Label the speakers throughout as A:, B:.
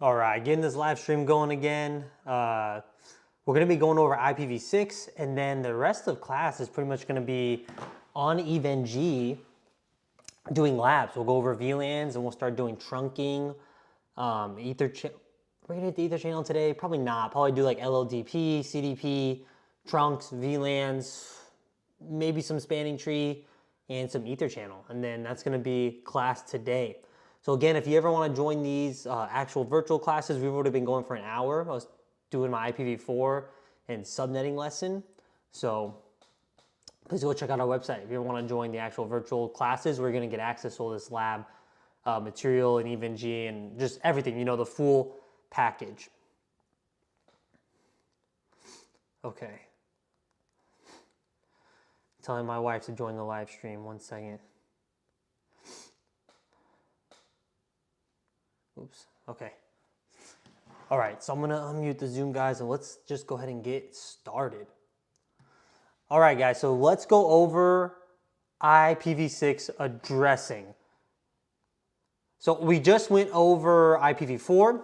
A: All right, getting this live stream going again. We're going to be going over IPv6, and then the rest of class is pretty much going to be on EVE-NG doing labs. We'll go over VLANs, and we'll start doing trunking, Ether. We're going to hit the Ether channel today? Probably not. Probably do like LLDP, CDP, trunks, VLANs, maybe some spanning tree, and some Ether channel. And then that's going to be class today. So again, if you ever want to join these actual virtual classes, we've already been going for an hour. I was doing my IPv4 and subnetting lesson. So please go check out our website. If you ever want to join the actual virtual classes, we're going to get access to all this lab material and EVE-NG and just everything, you know, the full package. Okay. Telling my wife to join the live stream. 1 second. Oops. Okay. All right. So I'm going to unmute the Zoom, guys, and let's just go ahead and get started. All right, guys. So let's go over IPv6 addressing. So we just went over IPv4.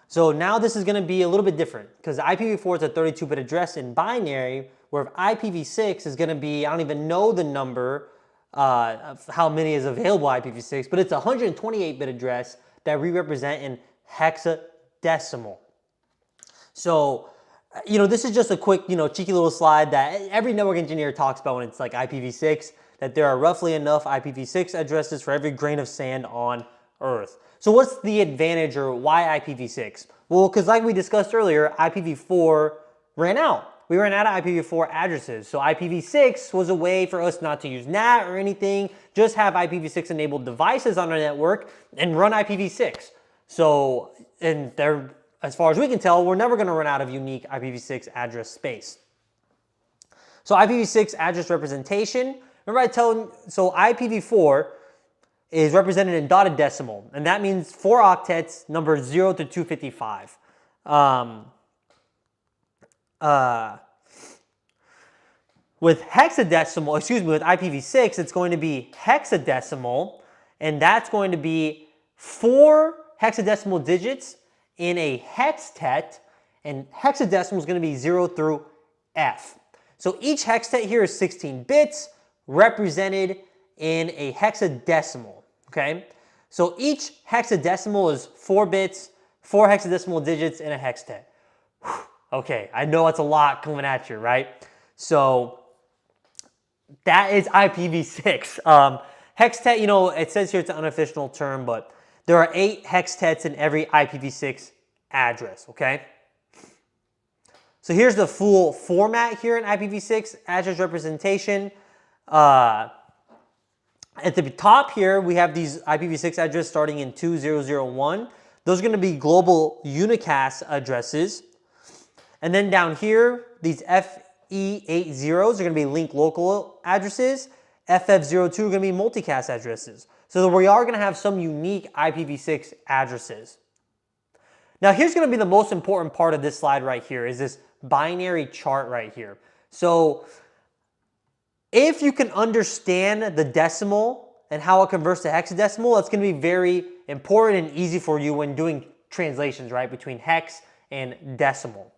A: So now this is going to be a little bit different because IPv4 is a 32-bit address in binary, where IPv6 is going to be, I don't even know the number of how many is available IPv6, but it's a 128-bit address that we represent in hexadecimal. So, you know, this is just a quick, you know, cheeky little slide that every network engineer talks about when it's like IPv6, that there are roughly enough IPv6 addresses for every grain of sand on Earth. So what's the advantage, or why IPv6? Well, because like we discussed earlier, IPv4 ran out. We ran out of IPv4 addresses. So IPv6 was a way for us not to use NAT or anything, just have IPv6 enabled devices on our network and run IPv6. So, and there, as far as we can tell, we're never going to run out of unique IPv6 address space. So IPv6 address representation, remember I told you, so IPv4 is represented in dotted decimal, and that means 4 octets, numbers 0 to 255. With hexadecimal, with IPv6, it's going to be hexadecimal, and that's going to be 4 hexadecimal digits in a hextet, and hexadecimal is going to be 0 through F. So each hextet here is 16 bits represented in a hexadecimal, okay? So each hexadecimal is 4 bits, 4 hexadecimal digits in a hextet. Okay, I know it's a lot coming at you, right? So that is IPv6. Hextet, you know, it says here it's an unofficial term, but there are 8 hextets in every IPv6 address, okay? So here's the full format here in IPv6 address representation. At the top here, we have these IPv6 addresses starting in 2001. Those are going to be global unicast addresses. And then down here, these FE80s are going to be link local addresses. FF02 are going to be multicast addresses. So we are going to have some unique IPv6 addresses. Now here's going to be the most important part of this slide right here, is this binary chart right here. So if you can understand the decimal and how it converts to hexadecimal, that's going to be very important and easy for you when doing translations, right, between hex and decimal.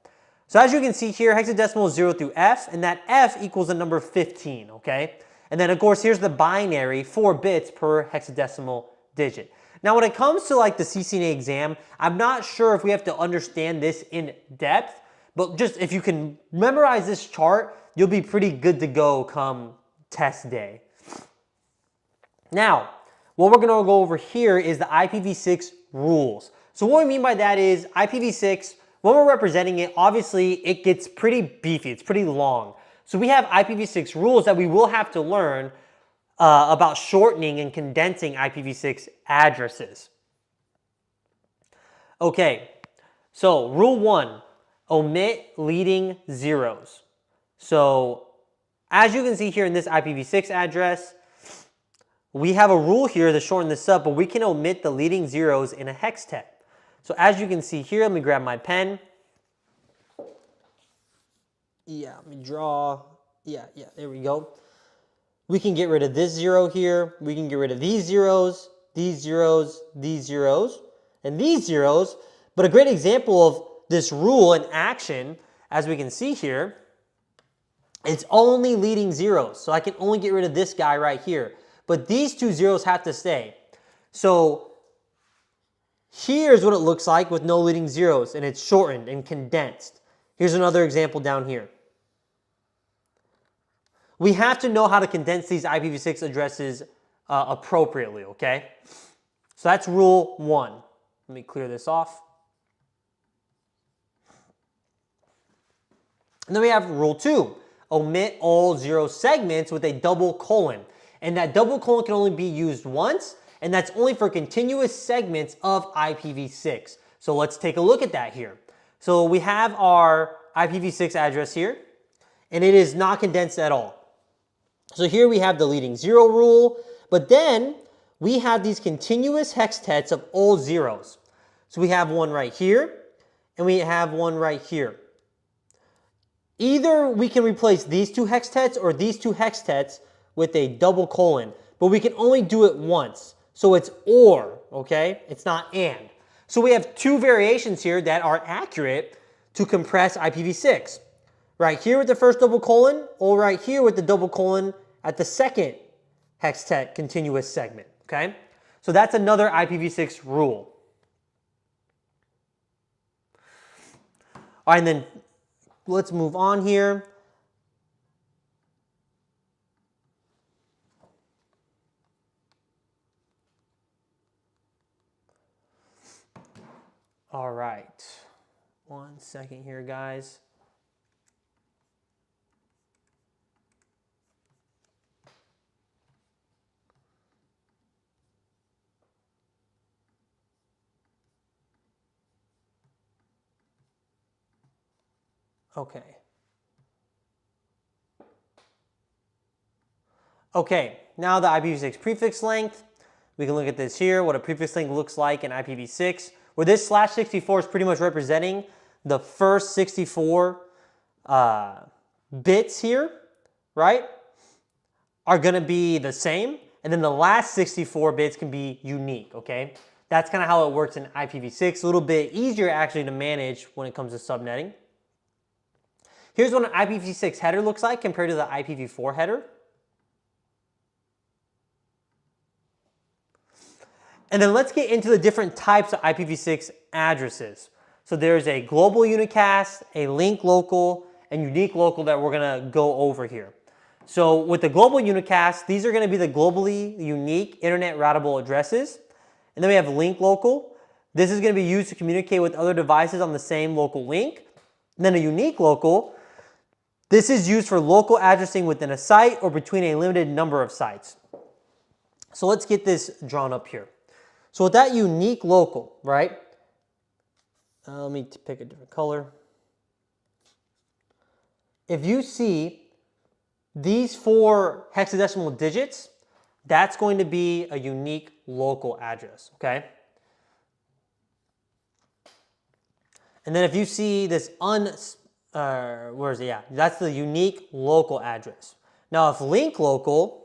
A: So as you can see here, hexadecimal is 0 through F, and that F equals the number 15, okay? And then, of course, here's the binary, 4 bits per hexadecimal digit. Now, when it comes to like the CCNA exam, I'm not sure if we have to understand this in depth, but just if you can memorize this chart, you'll be pretty good to go come test day. Now, what we're going to go over here is the IPv6 rules. So what we mean by that is IPv6, when we're representing it, obviously it gets pretty beefy, it's pretty long. So we have IPv6 rules that we will have to learn about shortening and condensing IPv6 addresses. Okay, so rule 1, omit leading zeros. So as you can see here in this IPv6 address, we have a rule here to shorten this up, but we can omit the leading zeros in a hextet. So as you can see here, let me grab my pen. Yeah, let me draw. Yeah, there we go. We can get rid of this 0 here. We can get rid of these zeros, these zeros, these zeros, and these zeros. But a great example of this rule in action, as we can see here, it's only leading zeros. So I can only get rid of this guy right here. But these two zeros have to stay. So here's what it looks like with no leading zeros, and it's shortened and condensed. Here's another example down here. We have to know how to condense these IPv6 addresses appropriately, okay? So that's rule 1. Let me clear this off. And then we have rule 2. Omit all 0 segments with a double colon. And that double colon can only be used once, and that's only for continuous segments of IPv6. So let's take a look at that here. So we have our IPv6 address here, and it is not condensed at all. So here we have the leading 0 rule, but then we have these continuous hextets of all zeros. So we have one right here, and we have one right here. Either we can replace these two hextets or these two hextets with a double colon, but we can only do it once. So it's or, okay? It's not and. So we have two variations here that are accurate to compress IPv6. Right here with the first double colon, or right here with the double colon at the second hextet continuous segment, okay? So that's another IPv6 rule. All right, and then let's move on here. All right, 1 second here, guys. Okay. Okay, now the IPv6 prefix length. We can look at this here, what a prefix length looks like in IPv6, where this /64 is pretty much representing the first 64 bits here, right, are going to be the same, and then the last 64 bits can be unique, okay? That's kind of how it works in IPv6, a little bit easier actually to manage when it comes to subnetting. Here's what an IPv6 header looks like compared to the IPv4 header. And then let's get into the different types of IPv6 addresses. So there's a global unicast, a link local, and unique local that we're going to go over here. So with the global unicast, these are going to be the globally unique internet routable addresses. And then we have link local. This is going to be used to communicate with other devices on the same local link. And then a unique local. This is used for local addressing within a site or between a limited number of sites. So let's get this drawn up here. So with that unique local, right? Let me pick a different color. If you see these 4 hexadecimal digits, that's going to be a unique local address, okay? And then if you see this where is it? Yeah, that's the unique local address. Now if link local,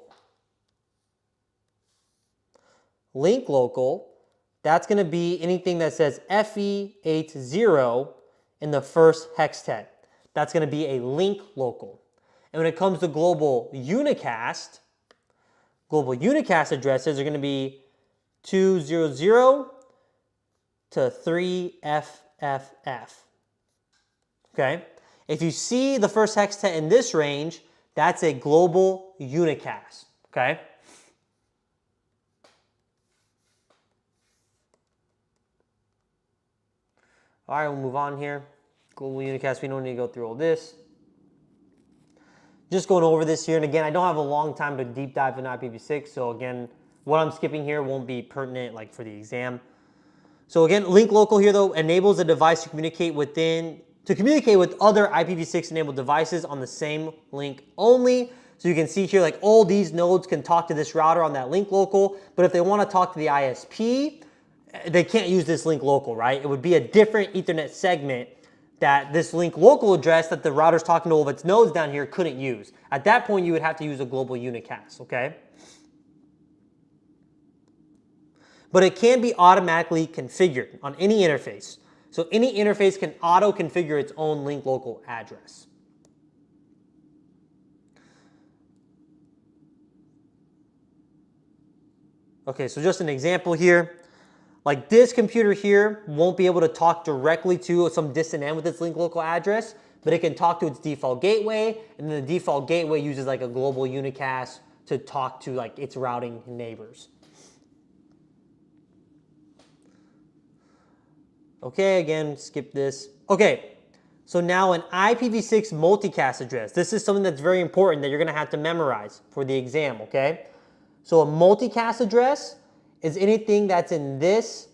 A: that's going to be anything that says FE80 in the first hextet. That's going to be a link local. And when it comes to global unicast addresses are going to be 200 to 3FFF. Okay? If you see the first hextet in this range, that's a global unicast. Okay? All right, we'll move on here. Global unicast, we don't need to go through all this. Just going over this here, and again, I don't have a long time to deep dive in IPv6, so again, what I'm skipping here won't be pertinent like for the exam. So again, link local here though enables a device to communicate with other IPv6 enabled devices on the same link only. So you can see here like all these nodes can talk to this router on that link local, but if they want to talk to the ISP, they can't use this link local, right? It would be a different Ethernet segment that this link local address that the router's talking to all of its nodes down here couldn't use. At that point, you would have to use a global unicast, okay? But it can be automatically configured on any interface. So any interface can auto-configure its own link local address. Okay, so just an example here. Like this computer here won't be able to talk directly to some distant end with its link local address, but it can talk to its default gateway, and then the default gateway uses like a global unicast to talk to like its routing neighbors. Okay, again, skip this. Okay, so now an IPv6 multicast address. This is something that's very important that you're gonna have to memorize for the exam, okay? So a multicast address is anything that's in this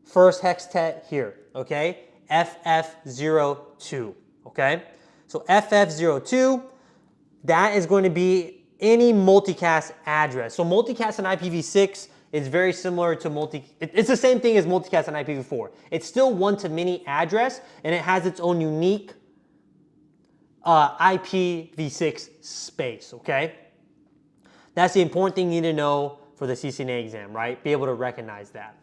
A: first hextet here, okay? FF02, okay? So FF02, that is going to be any multicast address. So multicast in IPv6 is very similar to it's the same thing as multicast in IPv4. It's still one-to-many address, and it has its own unique IPv6 space, okay? That's the important thing you need to know for the CCNA exam, right? Be able to recognize that.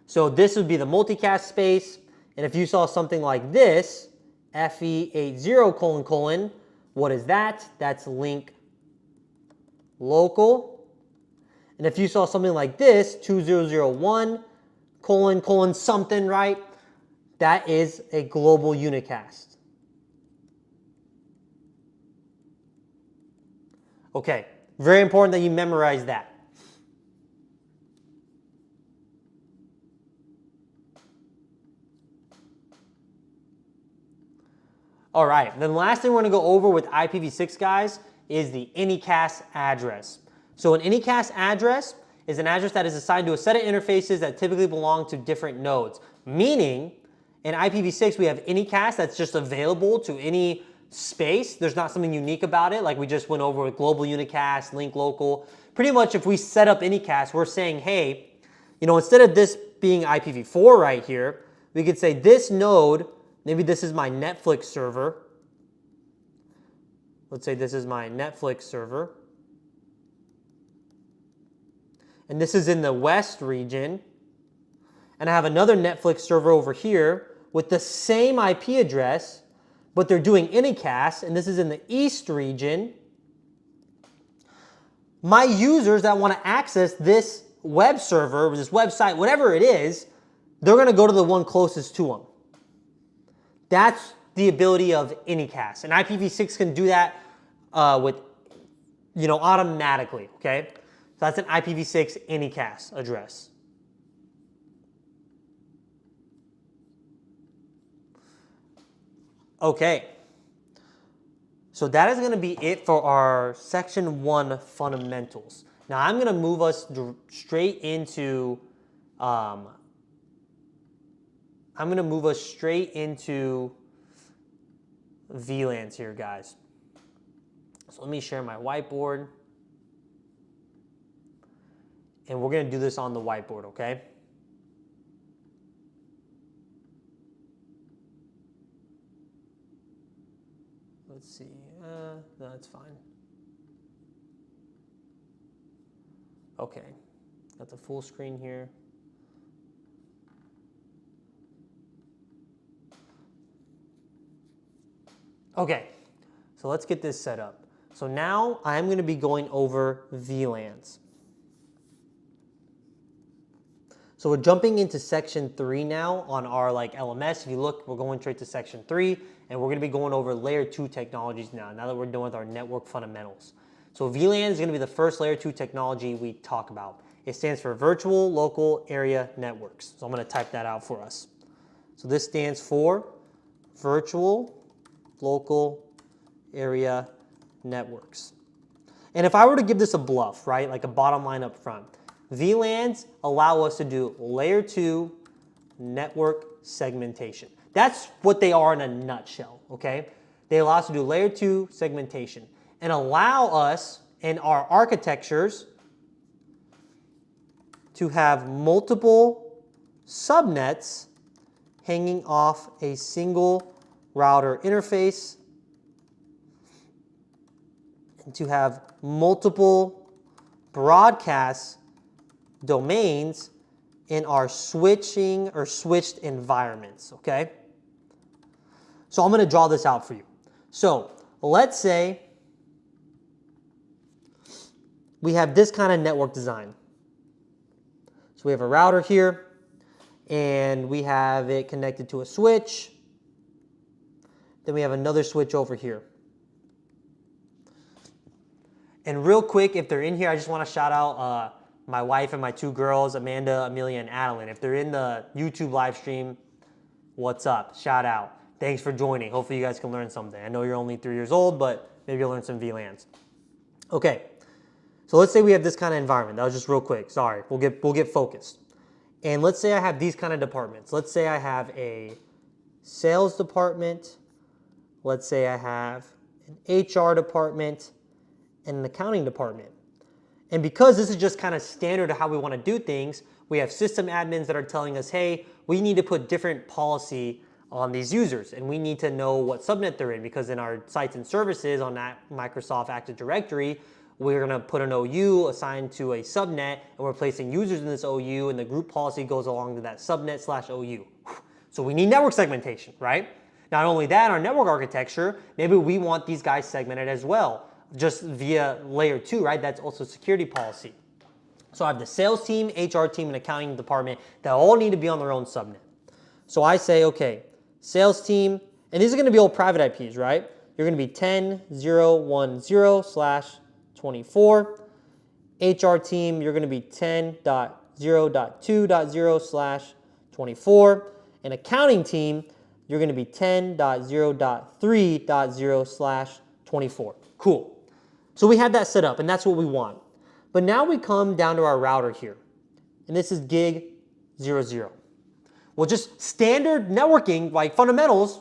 A: So this would be the multicast space, and if you saw something like this, FE80::, what is that? That's link local. And if you saw something like this, 2001::, something, right? That is a global unicast. Okay, very important that you memorize that. All right, then the last thing we're gonna go over with IPv6, guys, is the anycast address. So an anycast address is an address that is assigned to a set of interfaces that typically belong to different nodes. Meaning, in IPv6, we have anycast that's just available to any space. There's not something unique about it, like we just went over with global unicast, link local. Pretty much if we set up anycast, we're saying, hey, you know, instead of this being IPv4 right here, we could say this node, maybe this is my Netflix server. Let's say this is my Netflix server. And this is in the West region. And I have another Netflix server over here with the same IP address, but they're doing anycast, and this is in the East region. My users that want to access this web server, or this website, whatever it is, they're going to go to the one closest to them. That's the ability of anycast. And IPv6 can do that with, you know, automatically, okay? So that's an IPv6 anycast address. Okay. So that is going to be it for our section 1 fundamentals. Now I'm going to move us straight into VLANs here, guys. So let me share my whiteboard. And we're going to do this on the whiteboard, okay? Let's see. No, that's fine. Okay. Got the full screen here. Okay. So let's get this set up. So now I'm going to be going over VLANs. So we're jumping into section 3 now on our LMS. If you look, we're going straight to section 3, and we're going to be going over layer 2 technologies now that we're done with our network fundamentals. So VLAN is going to be the first layer 2 technology we talk about. It stands for Virtual Local Area Networks. So I'm going to type that out for us. So this stands for Virtual Local Area Networks. And if I were to give this a bluff, right, like a bottom line up front, VLANs allow us to do layer 2 network segmentation. That's what they are in a nutshell, okay? They allow us to do layer 2 segmentation and allow us in our architectures to have multiple subnets hanging off a single router interface, and to have multiple broadcast domains in our switching or switched environments, okay? So I'm gonna draw this out for you. So let's say we have this kind of network design. So we have a router here, and we have it connected to a switch. Then we have another switch over here. And real quick, if they're in here, I just want to shout out my wife and my two girls, Amanda, Amelia, and Adeline. If they're in the YouTube live stream, what's up? Shout out. Thanks for joining. Hopefully you guys can learn something. I know you're only 3 years old, but maybe you'll learn some VLANs. Okay, so let's say we have this kind of environment. That was just real quick. Sorry, we'll get focused. And let's say I have these kind of departments. Let's say I have a sales department. Let's say I have an HR department and an accounting department. And because this is just kind of standard of how we want to do things, we have system admins that are telling us, hey, we need to put different policy on these users, and we need to know what subnet they're in, because in our sites and services on that Microsoft Active Directory, we're going to put an OU assigned to a subnet, and we're placing users in this OU, and the group policy goes along to that subnet/OU. So we need network segmentation, right? Not only that, our network architecture, maybe we want these guys segmented as well, just via layer 2, right? That's also security policy. So I have the sales team, HR team, and accounting department that all need to be on their own subnet. So I say, okay, sales team, and these are going to be all private IPs, right? You're going to be 10.0.10/24. HR team, you're going to be 10.0.2.0/24. And accounting team, you're going to be 10.0.3.0/24. Cool. So we have that set up, and that's what we want. But now we come down to our router here, and this is gig 00. Well, just standard networking, like fundamentals,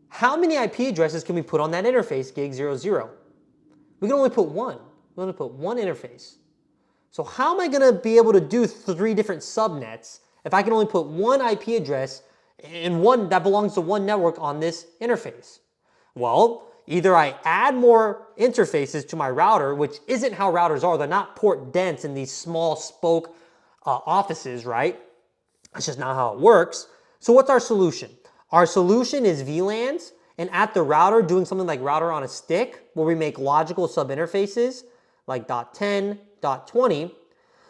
A: how many IP addresses can we put on that interface, gig 00? We can only put one. We only put one interface. So how am I going to be able to do 3 different subnets if I can only put one IP address and one that belongs to one network on this interface? Well, either I add more interfaces to my router, which isn't how routers are. They're not port dense in these small spoke offices, right? That's just not how it works. So what's our solution? Our solution is VLANs, and at the router doing something like router on a stick, where we make logical subinterfaces like .10, .20.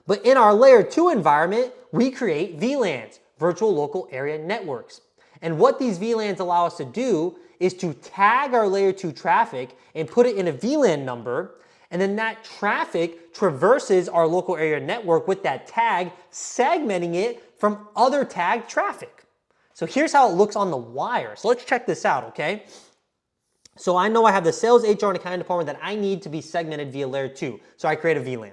A: But in our layer 2 environment, we create VLANs, virtual local area networks. And what these VLANs allow us to do is to tag our layer 2 traffic and put it in a VLAN number, and then that traffic traverses our local area network with that tag, segmenting it from other tagged traffic. So here's how it looks on the wire. So let's check this out, okay? So I know I have the sales, HR, and accounting department that I need to be segmented via layer 2. So I create a VLAN.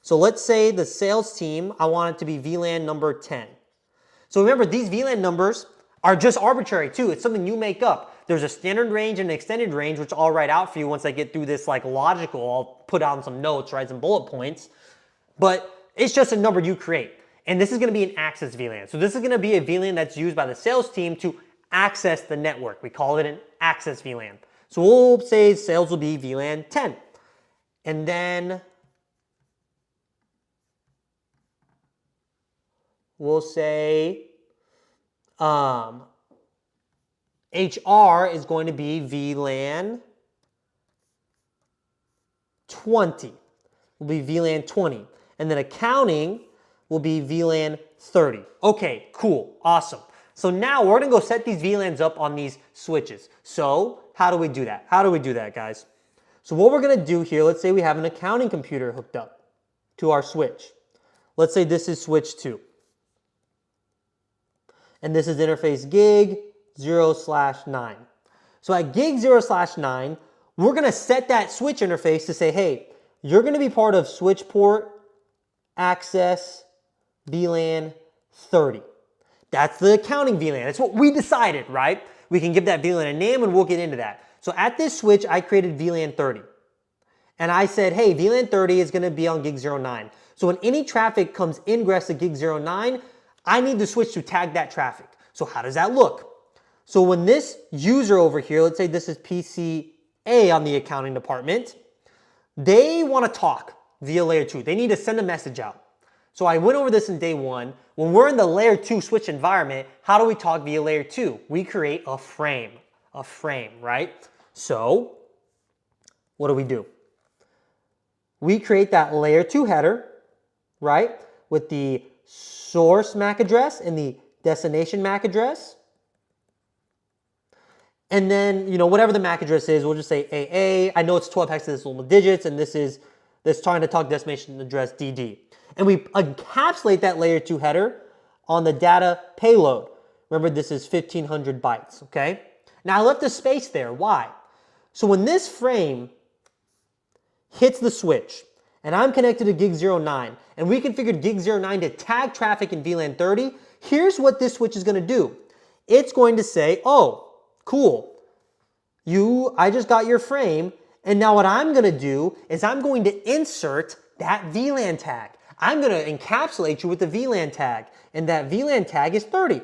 A: So let's say the sales team, I want it to be VLAN number 10. So remember, these VLAN numbers are just arbitrary too. It's something you make up. There's a standard range and an extended range, which I'll write out for you once I get through this like logical. I'll put on some notes, write some bullet points. But it's just a number you create. And this is going to be an access VLAN. So this is going to be a VLAN that's used by the sales team to access the network. We call it an access VLAN. So we'll say sales will be VLAN 10. And then we'll say HR is going to be VLAN 20. Will be VLAN 20. And then accounting will be VLAN 30. Okay, cool, awesome. So now we're gonna go set these VLANs up on these switches. So how do we do that? How do we do that, guys? So what we're gonna do here, let's say we have an accounting computer hooked up to our switch. Let's say this is switch 2. And this is interface gig 0/9. So at gig 0/9, we're gonna set that switch interface to say, hey, you're gonna be part of switch port access VLAN 30. That's the accounting VLAN. That's what we decided, right? We can give that VLAN a name and we'll get into that. So at this switch, I created VLAN 30. And I said, hey, VLAN 30 is gonna be on gig 09. So when any traffic comes ingress to gig 09, I need the switch to tag that traffic. So how does that look? So when this user over here, let's say this is PCA on the accounting department, they wanna talk via layer 2. They need to send a message out. So I went over this in day one. When we're in the layer 2 switch environment, how do we talk via layer 2? We create a frame, right? So what do? We create that layer 2 header, right? With the source MAC address and the destination MAC address. And then, whatever the MAC address is, we'll just say AA. I know it's 12 hexadecimal digits, and this is trying to talk destination address DD. And we encapsulate that layer 2 header on the data payload. Remember, this is 1500 bytes, okay? Now, I left a space there. Why? So when this frame hits the switch, and I'm connected to gig 09, and we configured gig 09 to tag traffic in VLAN 30, here's what this switch is going to do. It's going to say, oh, cool, I just got your frame, and now what I'm going to do is I'm going to insert that VLAN tag. I'm going to encapsulate you with the VLAN tag, and that VLAN tag is 30.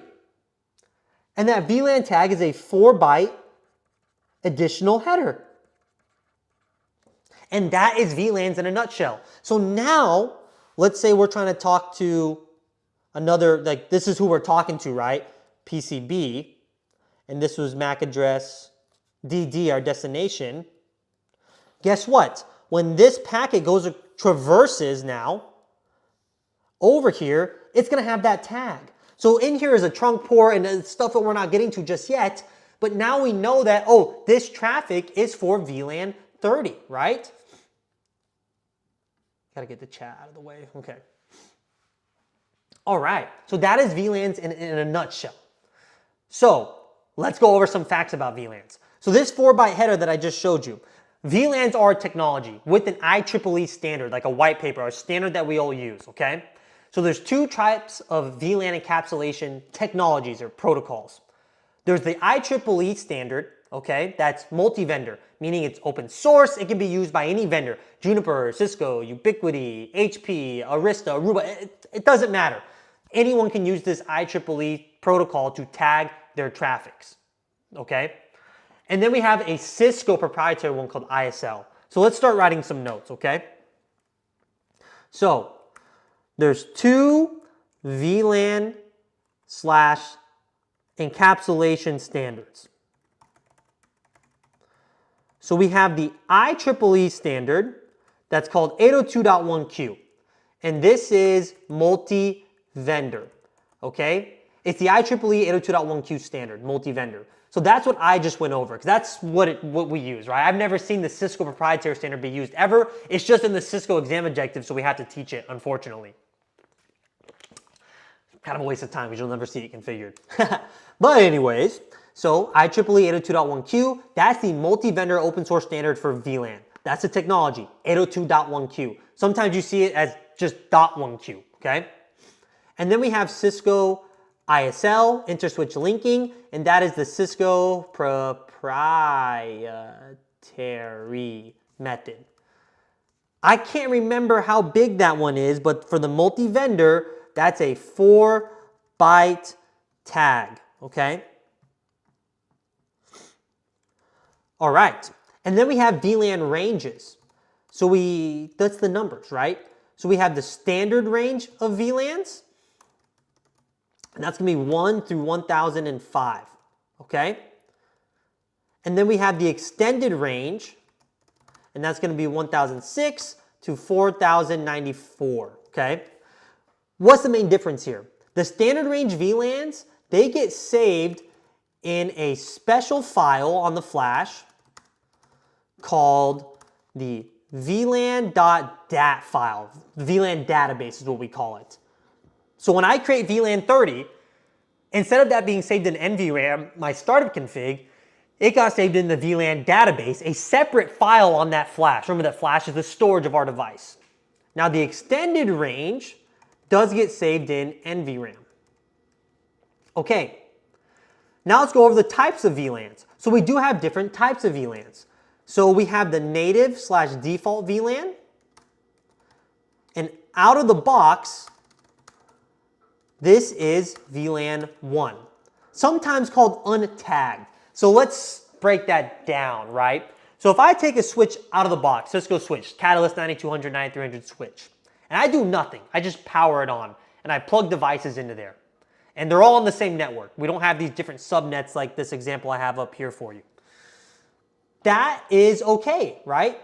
A: And that VLAN tag is a 4-byte additional header. And that is VLANs in a nutshell. So now, let's say we're trying to talk to another, like this is who we're talking to, right? PCB. And this was MAC address DD, our destination. Guess what? When this packet traverses now over here, it's going to have that tag. So in here is a trunk port and stuff that we're not getting to just yet. But now we know that, oh, this traffic is for VLAN 30, right? Got to get the chat out of the way. Okay. All right. So that is VLANs in a nutshell. So let's go over some facts about VLANs. So this 4-byte header that I just showed you, VLANs are a technology with an IEEE standard, like a white paper, a standard that we all use, okay? So there's 2 types of VLAN encapsulation technologies or protocols. There's the IEEE standard, okay? That's multi-vendor, meaning it's open source. It can be used by any vendor. Juniper, Cisco, Ubiquiti, HP, Arista, Aruba. It doesn't matter. Anyone can use this IEEE protocol to tag their traffics, okay? And then we have a Cisco proprietary one called ISL. So let's start writing some notes, okay? So there's 2 VLAN / encapsulation standards. So we have the IEEE standard that's called 802.1q. And this is multi-vendor, okay? It's the IEEE 802.1q standard, multi-vendor. So that's what I just went over, because that's what we use, right? I've never seen the Cisco proprietary standard be used ever. It's just in the Cisco exam objective, so we have to teach it, unfortunately. Kind of a waste of time because you'll never see it configured. But anyways, so IEEE 802.1q, that's the multi-vendor open source standard for VLAN. That's the technology, 802.1q. Sometimes you see it as just .1q, okay? And then we have Cisco ISL, interswitch linking, and that is the Cisco proprietary method. I can't remember how big that one is, but for the multi-vendor, that's a 4-byte tag, okay? All right, and then we have VLAN ranges. So that's the numbers, right? So we have the standard range of VLANs, and that's going to be 1 through 1005, okay? And then we have the extended range, and that's going to be 1006 to 4094, okay? What's the main difference here? The standard range VLANs, they get saved in a special file on the flash called the VLAN.dat file. VLAN database is what we call it. So when I create VLAN 30, instead of that being saved in NVRAM, my startup config, it got saved in the VLAN database, a separate file on that flash. Remember that flash is the storage of our device. Now the extended range does get saved in NVRAM. Okay, now let's go over the types of VLANs. So we do have different types of VLANs. So we have the native / default VLAN, and out of the box, this is VLAN 1, sometimes called untagged. So let's break that down, right? So if I take a switch out of the box, Cisco switch, Catalyst 9200, 9300 switch, And I do nothing. I just power it on, and I plug devices into there. And they're all on the same network. We don't have these different subnets like this example I have up here for you. That is okay, right?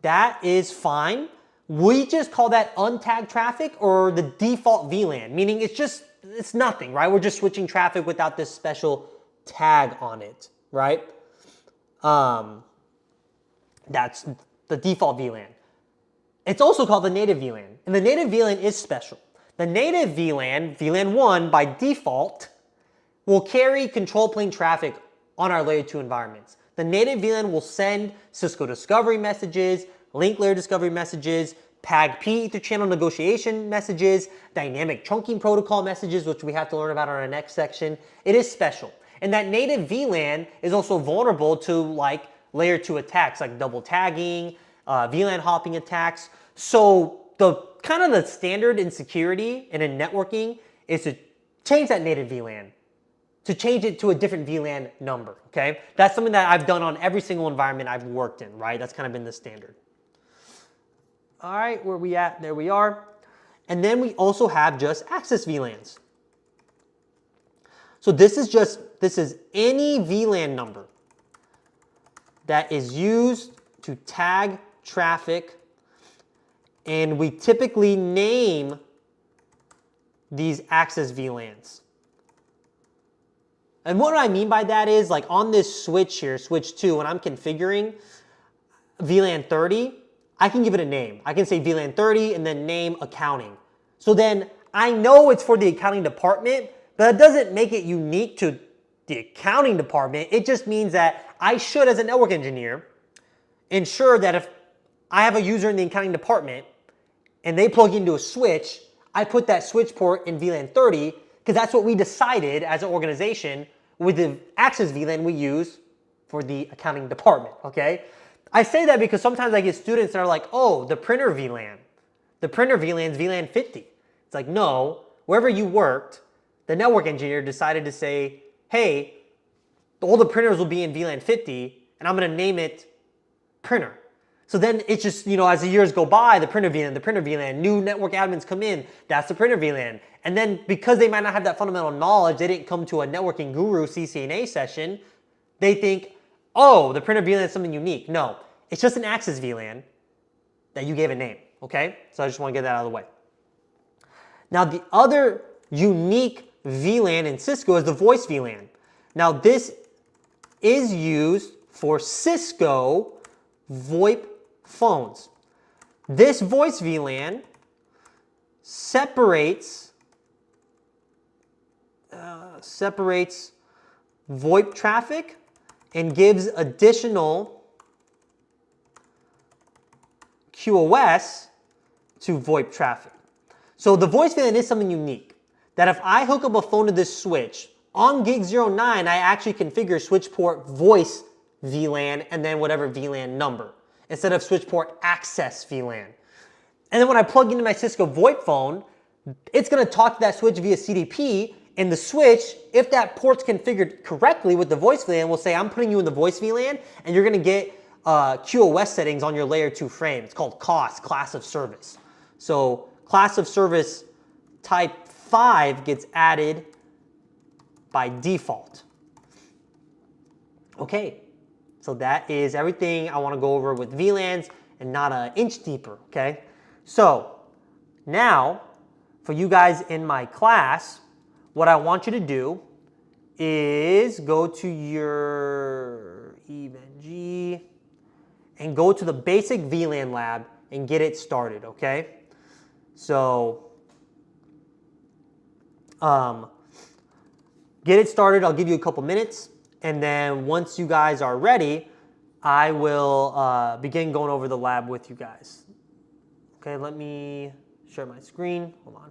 A: That is fine. We just call that untagged traffic or the default VLAN, meaning it's nothing, right? We're just switching traffic without this special tag on it, right? That's the default VLAN. It's also called the native VLAN, and the native VLAN is special. The native VLAN, VLAN 1, by default, will carry control plane traffic on our layer 2 environments. The native VLAN will send Cisco discovery messages, link layer discovery messages, PAG-P ether channel negotiation messages, dynamic trunking protocol messages, which we have to learn about in our next section. It is special. And that native VLAN is also vulnerable to like layer 2 attacks like double tagging, VLAN hopping attacks. So the kind of the standard in security and in networking is to change that native VLAN, to change it to a different VLAN number, okay? That's something that I've done on every single environment I've worked in, right? That's kind of been the standard. All right, where are we at? There we are. And then we also have just access VLANs. So this is any VLAN number that is used to tag traffic, and we typically name these access VLANs. And what I mean by that is, like on this switch here, switch 2, when I'm configuring VLAN 30, I can give it a name. I can say VLAN 30 and then name accounting. So then I know it's for the accounting department, but it doesn't make it unique to the accounting department. It just means that I should, as a network engineer, ensure that if I have a user in the accounting department and they plug into a switch, I put that switch port in VLAN 30 because that's what we decided as an organization with the access VLAN we use for the accounting department, okay? I say that because sometimes I get students that are like, oh, the printer VLAN. The printer VLAN is VLAN 50. It's like, no, wherever you worked, the network engineer decided to say, hey, all the printers will be in VLAN 50, and I'm gonna name it printer. So then it's just, as the years go by, the printer VLAN, new network admins come in, that's the printer VLAN. And then because they might not have that fundamental knowledge, they didn't come to a networking guru CCNA session, they think, oh, the printer VLAN is something unique. No, it's just an access VLAN that you gave a name, okay? So I just want to get that out of the way. Now the other unique VLAN in Cisco is the voice VLAN. Now this is used for Cisco VoIP phones. This voice VLAN separates VoIP traffic and gives additional QoS to VoIP traffic. So the voice VLAN is something unique, that if I hook up a phone to this switch, on gig 09, I actually configure switch port voice VLAN and then whatever VLAN number, instead of switch port access VLAN. And then when I plug into my Cisco VoIP phone, it's gonna talk to that switch via CDP, and the switch, if that port's configured correctly with the voice VLAN, will say, I'm putting you in the voice VLAN, and you're gonna get QoS settings on your layer 2 frame. It's called COS, class of service. So class of service type 5 gets added by default. Okay, so that is everything I want to go over with VLANs and not an inch deeper, okay? So now, for you guys in my class, what I want you to do is go to your EVNG and go to the basic VLAN lab and get it started, okay? So, get it started. I'll give you a couple minutes, and then once you guys are ready, I will begin going over the lab with you guys. Okay, let me share my screen. Hold on.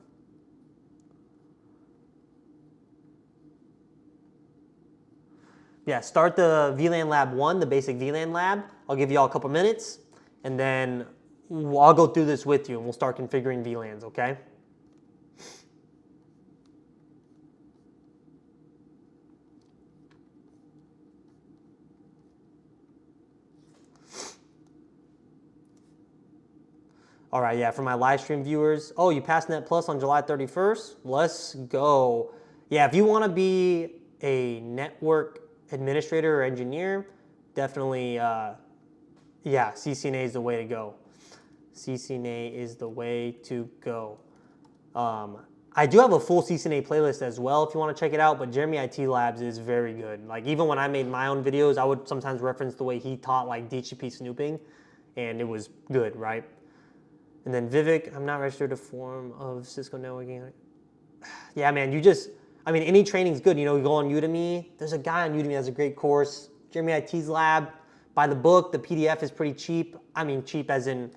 A: Yeah, start the VLAN lab 1, the basic VLAN lab. I'll give you all a couple minutes, and then I'll go through this with you, and we'll start configuring VLANs, okay? All right, yeah, for my live stream viewers. Oh, you passed Net Plus on July 31st? Let's go. Yeah, if you want to be a network administrator or engineer, definitely, yeah, CCNA is the way to go. CCNA is the way to go. I do have a full CCNA playlist as well if you want to check it out, but Jeremy IT Labs is very good. Like even when I made my own videos, I would sometimes reference the way he taught like DHCP snooping, and it was good, right? And then Vivek, I'm not registered to form of Cisco networking. Yeah, man, I mean, any training's good. You know, you go on Udemy. There's a guy on Udemy that has a great course. Jeremy IT's Lab. Buy the book. The PDF is pretty cheap. I mean, cheap as in,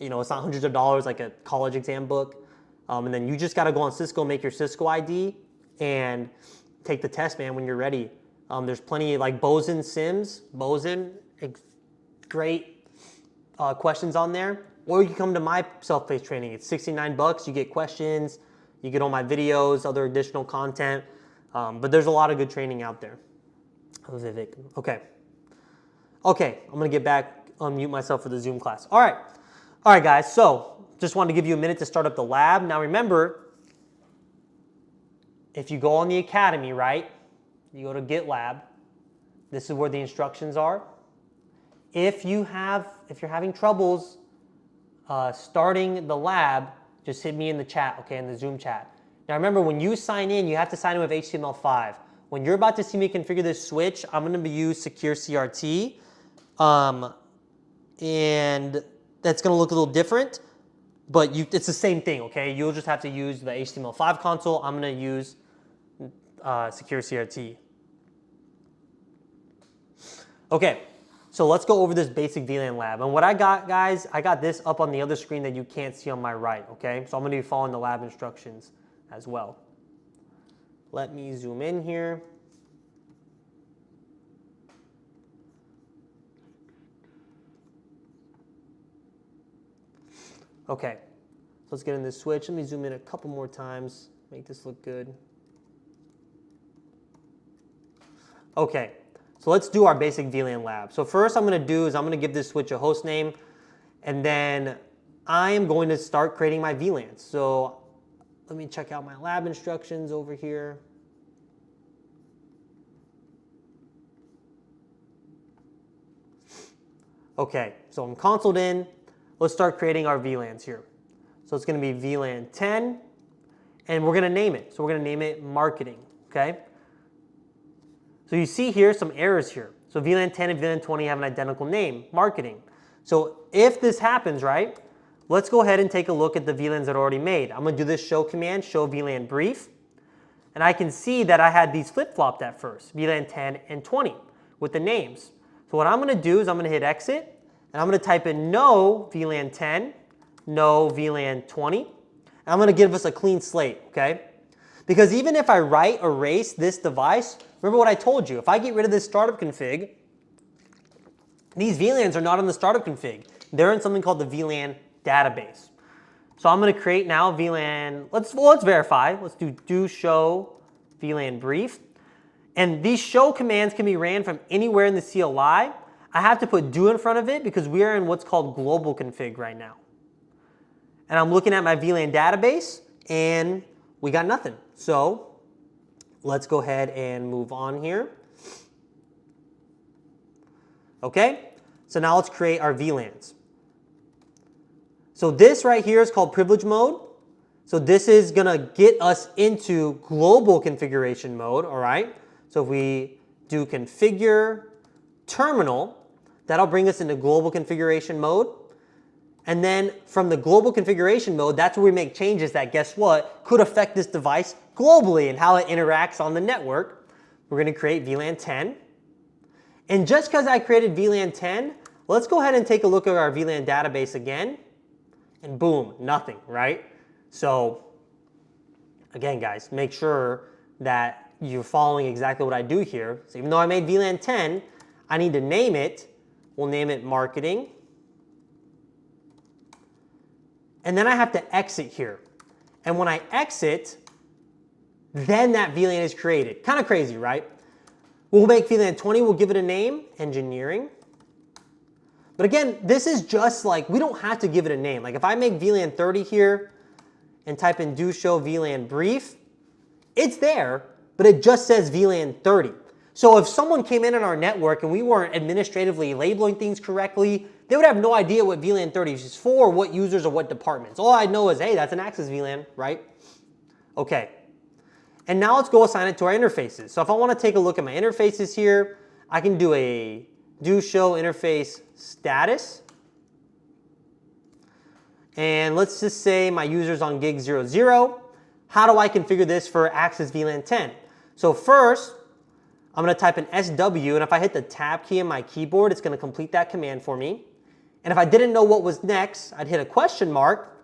A: you know, it's not hundreds of dollars like a college exam book. And then you just got to go on Cisco, make your Cisco ID, and take the test, man, when you're ready. There's plenty like Boson Sims. Boson, great questions on there. Or you can come to my self-paced training. It's $69. You get questions. You get all my videos, other additional content. But there's a lot of good training out there. Oh, Vivek. Okay. Okay, I'm going to get back, unmute myself for the Zoom class. All right, guys. So just wanted to give you a minute to start up the lab. Now remember, if you go on the academy, right, you go to GitLab. This is where the instructions are. If you're having troubles starting the lab, just hit me in the chat, okay, in the Zoom chat. Now remember, when you sign in, you have to sign in with HTML5. When you're about to see me configure this switch, I'm going to use Secure CRT, and that's going to look a little different, but it's the same thing, okay? You'll just have to use the HTML5 console. I'm going to use Secure CRT. Okay. So let's go over this basic VLAN lab. And what I got, guys, I got this up on the other screen that you can't see on my right, okay? So I'm gonna be following the lab instructions as well. Let me zoom in here. Okay, so let's get in this switch. Let me zoom in a couple more times, make this look good. Okay. So let's do our basic VLAN lab. So first I'm going to do is I'm going to give this switch a host name, and then I am going to start creating my VLANs. So let me check out my lab instructions over here. Okay, so I'm consoled in. Let's start creating our VLANs here. So it's going to be VLAN 10, and we're going to name it. So we're going to name it marketing, okay? So you see here some errors here. So VLAN 10 and VLAN 20 have an identical name, marketing. So if this happens, right, let's go ahead and take a look at the VLANs that are already made. I'm going to do this show command, show VLAN brief. And I can see that I had these flip-flopped at first, VLAN 10 and 20 with the names. So what I'm going to do is I'm going to hit exit, and I'm going to type in no VLAN 10, no VLAN 20. And I'm going to give us a clean slate, okay? Because even if I erase this device, remember what I told you, if I get rid of this startup config, these VLANs are not in the startup config. They're in something called the VLAN database. So I'm going to create now VLAN, let's verify. Let's do show VLAN brief. And these show commands can be ran from anywhere in the CLI. I have to put do in front of it because we are in what's called global config right now. And I'm looking at my VLAN database, and we got nothing. So let's go ahead and move on here. Okay, so now let's create our VLANs. So this right here is called privilege mode. So this is gonna get us into global configuration mode, all right? So if we do configure terminal, that'll bring us into global configuration mode. And then from the global configuration mode, that's where we make changes that, guess what, could affect this device globally and how it interacts on the network. We're going to create VLAN 10. And just because I created VLAN 10, let's go ahead and take a look at our VLAN database again. And boom, nothing, right? So again, guys, make sure that you're following exactly what I do here. So even though I made VLAN 10, I need to name it. We'll name it marketing. And then I have to exit here. And when I exit, then that VLAN is created. Kind of crazy, right? We'll make VLAN 20, we'll give it a name, engineering. But again, this is just like, we don't have to give it a name. Like if I make VLAN 30 here and type in do show VLAN brief, it's there, but it just says VLAN 30. So if someone came in on our network and we weren't administratively labeling things correctly, they would have no idea what VLAN 30 is for, what users or what departments. All I know is, hey, that's an access VLAN, right? Okay. And now let's go assign it to our interfaces. So if I want to take a look at my interfaces here, I can do a do show interface status. And let's just say my user's on gig 00. How do I configure this for access VLAN 10? So first, I'm going to type in SW, and if I hit the tab key on my keyboard, it's going to complete that command for me. And if I didn't know what was next, I'd hit a question mark,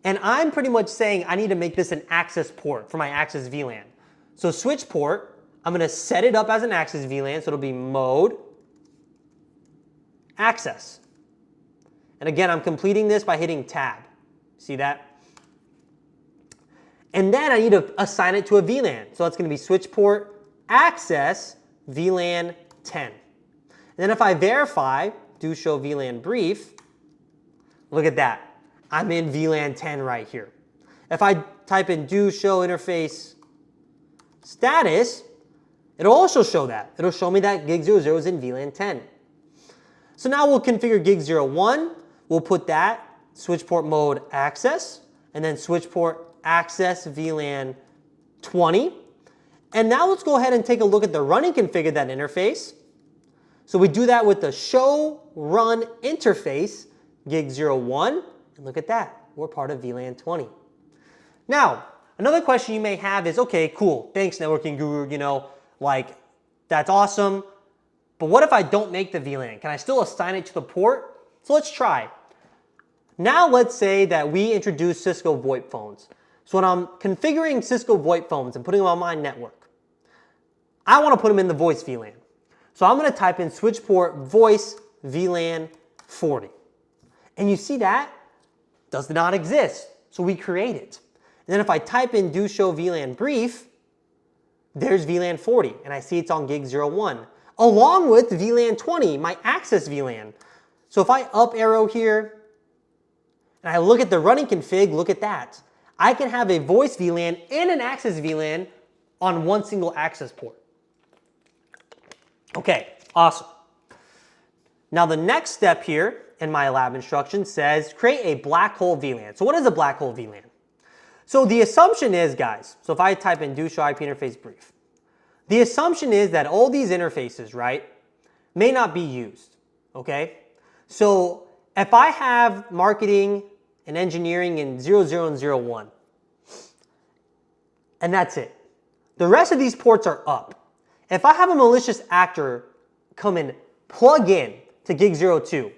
A: and I'm pretty much saying I need to make this an access port for my access VLAN. So switch port, I'm going to set it up as an access VLAN, so it'll be mode access. And again, I'm completing this by hitting tab. See that? And then I need to assign it to a VLAN. So it's going to be switch port access VLAN 10. And then if I verify, do show VLAN brief, look at that. I'm in VLAN 10 right here. If I type in do show interface status, it'll also show that. It'll show me that gig 00 is in VLAN 10. So now we'll configure gig 01. We'll put that switch port mode access, and then switch port access VLAN 20. And now let's go ahead and take a look at the running configure that interface. So we do that with the show run interface gig 01. And look at that. We're part of VLAN 20. Now, another question you may have is, okay, cool. Thanks, networking guru. You know, like, that's awesome. But what if I don't make the VLAN? Can I still assign it to the port? So let's try. Now let's say that we introduce Cisco VoIP phones. So when I'm configuring Cisco VoIP phones and putting them on my network, I want to put them in the voice VLAN. So I'm going to type in switch port voice VLAN 40. And you see that does not exist. So we create it. And then if I type in do show VLAN brief, there's VLAN 40. And I see it's on gig 01. Along with VLAN 20, my access VLAN. So if I up arrow here and I look at the running config, look at that. I can have a voice VLAN and an access VLAN on one single access port. Okay, awesome. Now the next step here in my lab instruction says create a black hole VLAN. So what is a black hole VLAN? So the assumption is, guys, so if I type in do show IP interface brief, the assumption is that all these interfaces, right, may not be used, okay? So if I have marketing and engineering in 00 and 01, and that's it. The rest of these ports are up. If I have a malicious actor come and plug in to gig 02,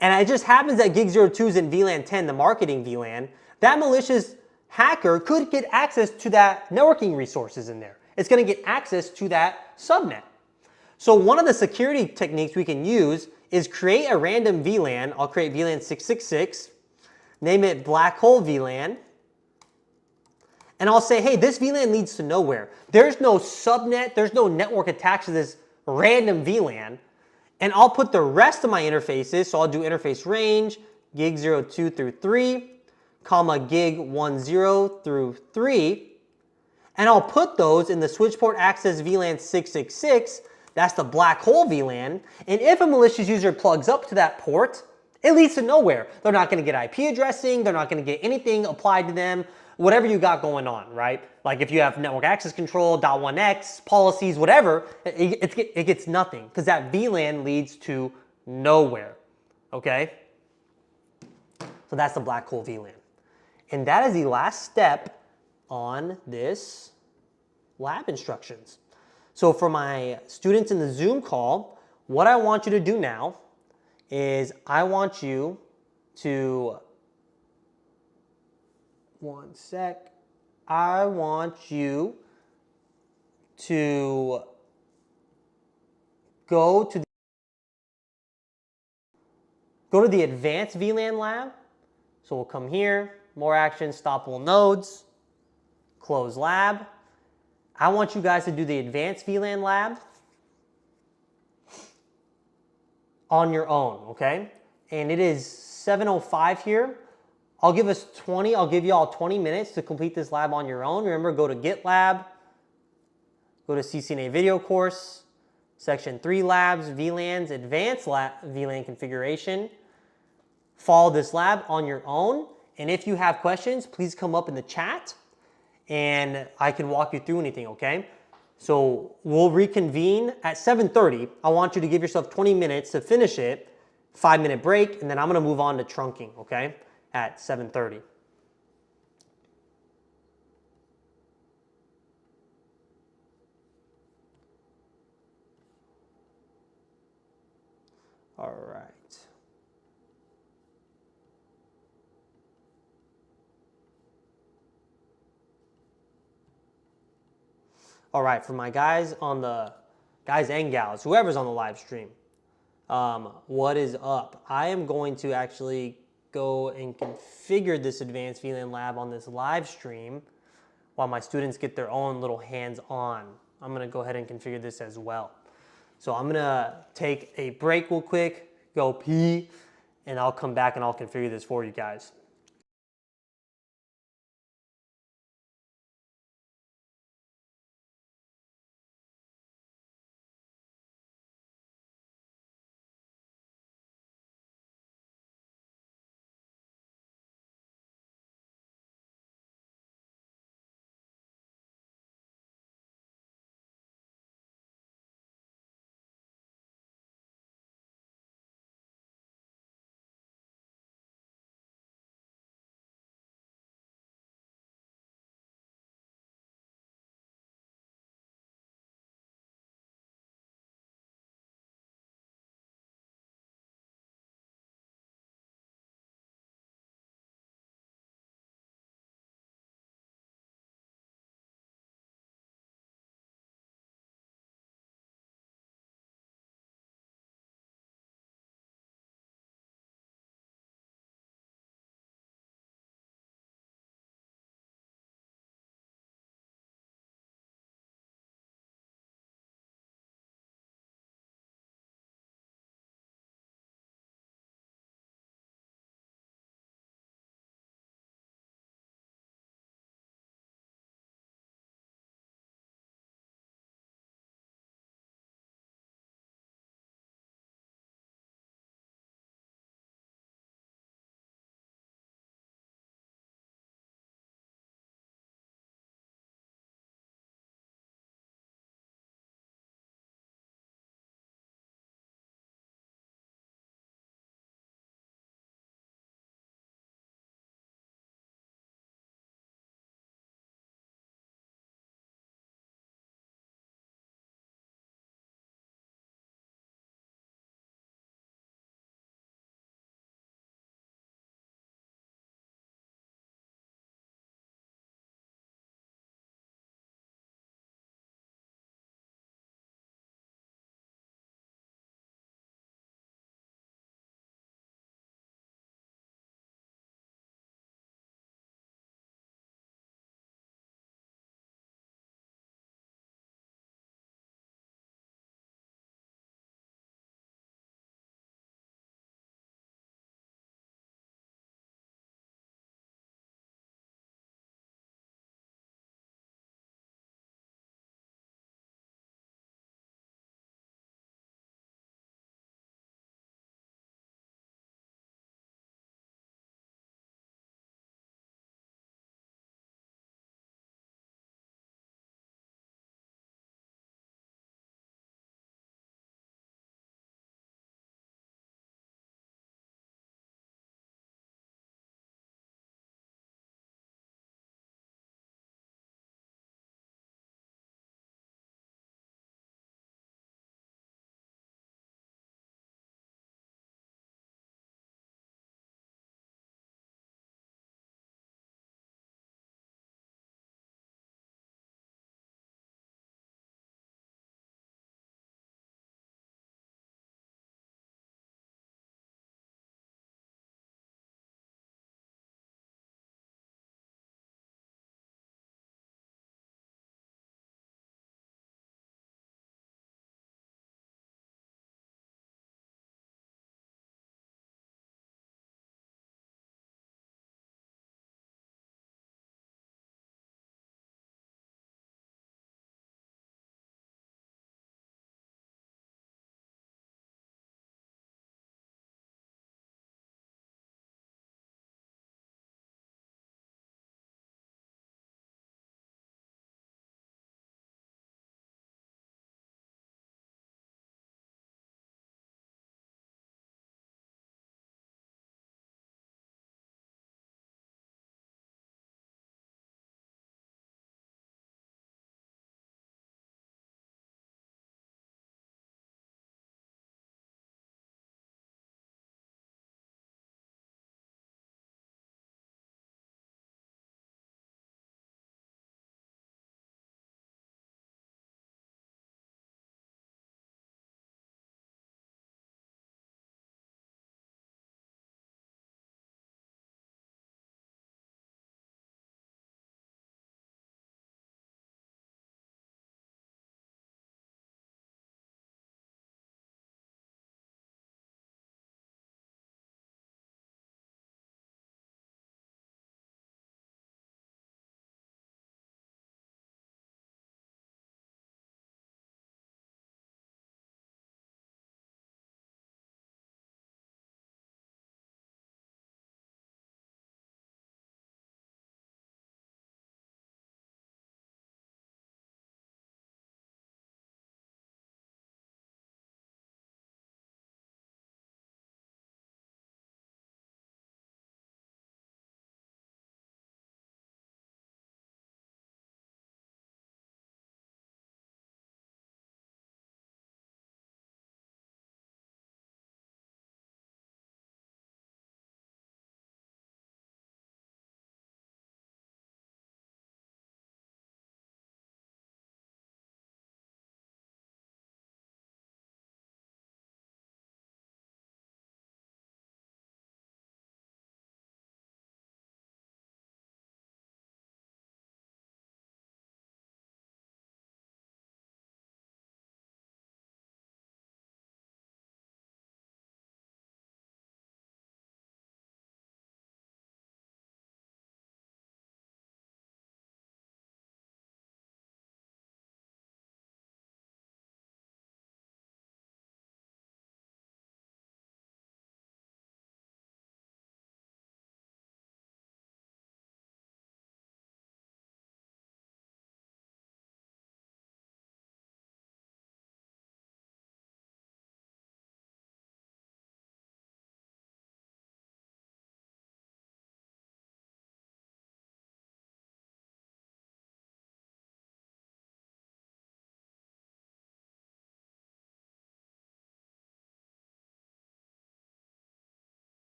A: and it just happens that gig 02 is in VLAN 10, the marketing VLAN, that malicious hacker could get access to that networking resources in there. It's going to get access to that subnet. So one of the security techniques we can use is create a random VLAN. I'll create VLAN 666, name it black hole VLAN, and I'll say, hey, this VLAN leads to nowhere. There's no subnet, there's no network attached to this random VLAN, and I'll put the rest of my interfaces, so I'll do interface range, gig 02 through 3, comma gig 10 through 3, and I'll put those in the switch port access VLAN 666, that's the black hole VLAN, and if a malicious user plugs up to that port, it leads to nowhere. They're not going to get IP addressing, they're not going to get anything applied to them, whatever you got going on, right? Like if you have network access control, .1x, policies, whatever, it gets nothing because that VLAN leads to nowhere, okay? So that's the black hole VLAN. And that is the last step on this lab instructions. So for my students in the Zoom call, what I want you to do now is I want you to, one sec, I want you to go to the advanced VLAN lab. So we'll come here, more actions, stoppable nodes, close lab. I want you guys to do the advanced VLAN lab on your own, okay? and it is 7:05 here. I'll give you all 20 minutes to complete this lab on your own. Remember, go to GitLab, go to CCNA video course, section 3 labs, VLANs, advanced VLAN configuration. Follow this lab on your own. And if you have questions, please come up in the chat and I can walk you through anything, okay? So we'll reconvene at 7:30. I want you to give yourself 20 minutes to finish it, 5-minute break, and then I'm gonna move on to trunking, okay? At 7:30. All right. All right, for my guys and gals, whoever's on the live stream, what is up? I am going to actually go and configure this advanced VLAN lab on this live stream while my students get their own little hands-on. I'm gonna go ahead and configure this as well. So I'm gonna take a break real quick, go pee, and I'll come back and I'll configure this for you guys.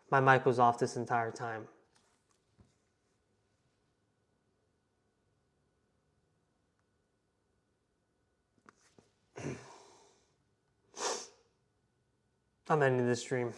A: My mic was off this entire time. I'm ending this stream.